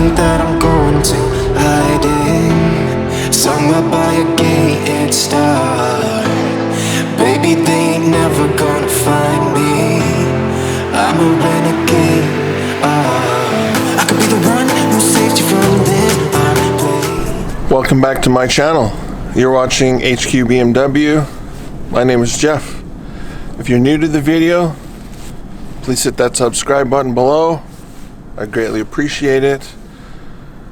think that I'm going to hiding somewhere by a gated star. Baby, they ain't never gonna find me. I'm a renegade. I could be the one who saved you from this unplay. Welcome back to my channel. You're watching HQ BMW. My name is Jeff. If you're new to the video, please hit that subscribe button below. I greatly appreciate it.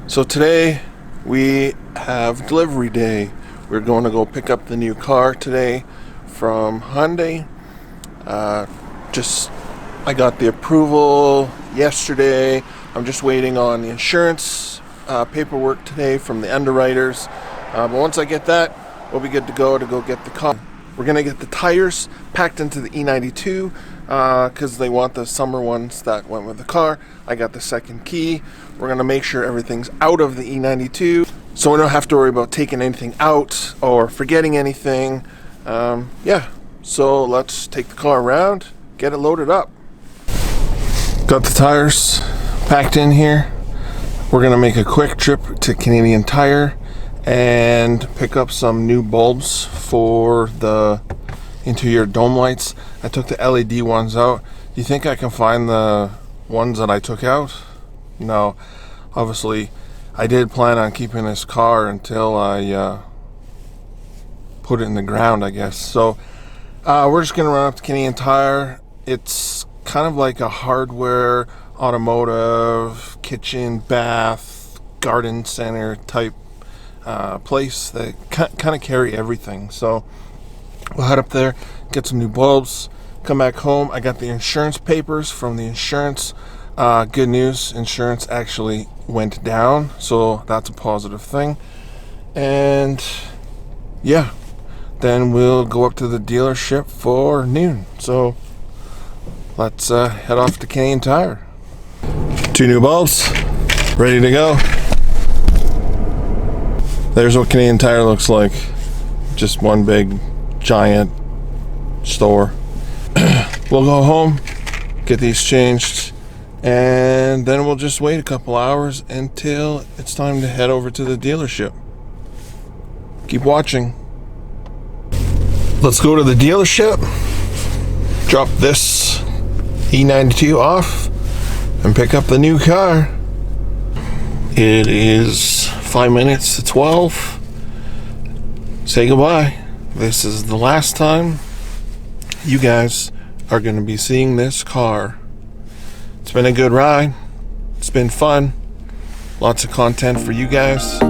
So today we have delivery day. We're going to go pick up the new car today from Hyundai. I got the approval yesterday. I'm just waiting on the insurance paperwork today from the underwriters. But once I get that, we'll be good to go get the car. We're gonna get the tires packed into the E92 because they want the summer ones that went with the car. I got the second key. We're gonna make sure everything's out of the E92 so we don't have to worry about taking anything out or forgetting anything. So let's take the car around, get it loaded up. Got the tires packed in here. We're gonna make a quick trip to Canadian Tire and pick up some new bulbs for the interior dome lights. I took the LED ones out. Do you think I can find the ones that I took out? No. Obviously, I did plan on keeping this car until I put it in the ground, I guess. So we're just gonna run up to Canadian Tire. It's kind of like a hardware, automotive, kitchen, bath, garden center type place that kind of carry everything. So we'll head up there, get some new bulbs, come back home. I got the insurance papers from the insurance. Good news, insurance actually went down, so that's a positive thing. And yeah, then we'll go up to the dealership for noon. So let's head off to Canadian Tire. 2 new bulbs, ready to go. There's what Canadian Tire looks like. Just one big, giant store. We'll go home, get these changed, and then we'll just wait a couple hours until it's time to head over to the dealership. Keep watching. Let's go to the dealership, drop this E92 off, and pick up the new car. It is 5 minutes to 12. Say goodbye. This is the last time you guys are going to be seeing this car. It's been a good ride. It's been fun. Lots of content for you guys.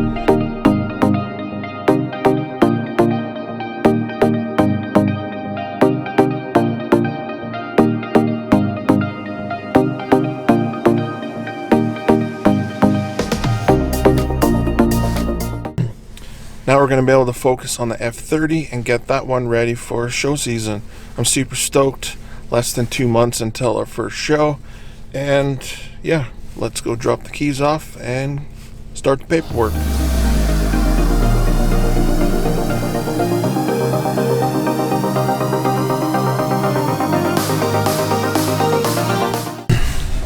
Now we're going to be able to focus on the F30 and get that one ready for show season. I'm super stoked. Less than 2 months until our first show. And yeah, let's go drop the keys off and start the paperwork.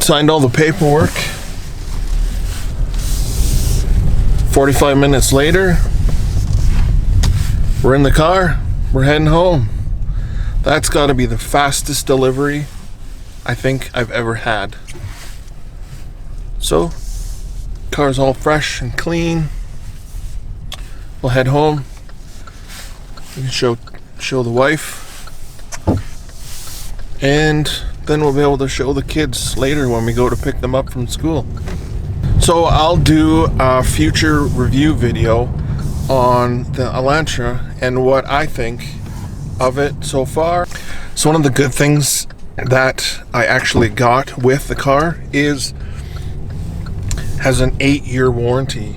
Signed all the paperwork. 45 minutes later, we're in the car, we're heading home. That's got to be the fastest delivery I think I've ever had. So, car's all fresh and clean. We'll head home. We can show the wife. And then we'll be able to show the kids later when we go to pick them up from school. So I'll do a future review video on the Elantra and what I think of it so far. So one of the good things that I actually got with the car has an 8-year warranty,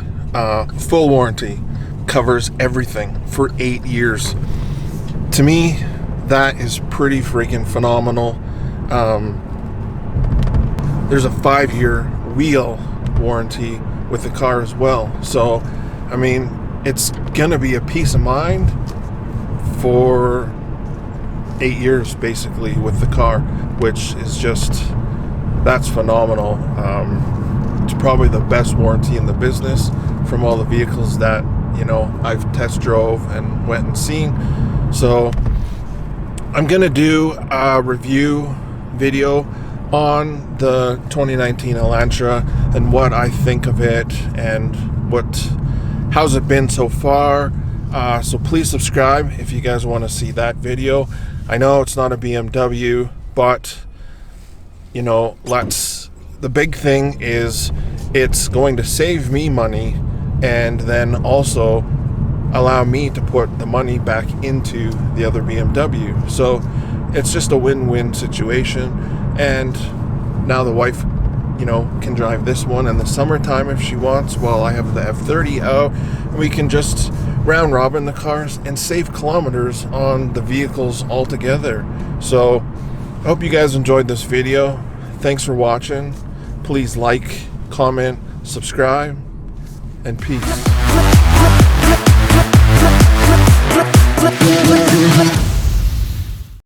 full warranty, covers everything for 8 years. To me, that is pretty freaking phenomenal. There's a 5-year wheel warranty with the car as well. So, I mean, it's gonna be a peace of mind for 8 years basically with the car, which is just, that's phenomenal. it's probably the best warranty in the business from all the vehicles that, you know, I've test drove and went and seen. So I'm gonna do a review video on the 2019 Elantra and what I think of it and how's it been so far. So please subscribe if you guys want to see that video. I know it's not a BMW, but you know, the big thing is it's going to save me money and then also allow me to put the money back into the other BMW. So it's just a win-win situation. And now the wife, you know, can drive this one in the summertime if she wants, while I have the F30 out. We can just round robin the cars and save kilometers on the vehicles altogether. So I hope you guys enjoyed this video. Thanks for watching. Please like, comment, subscribe, and peace.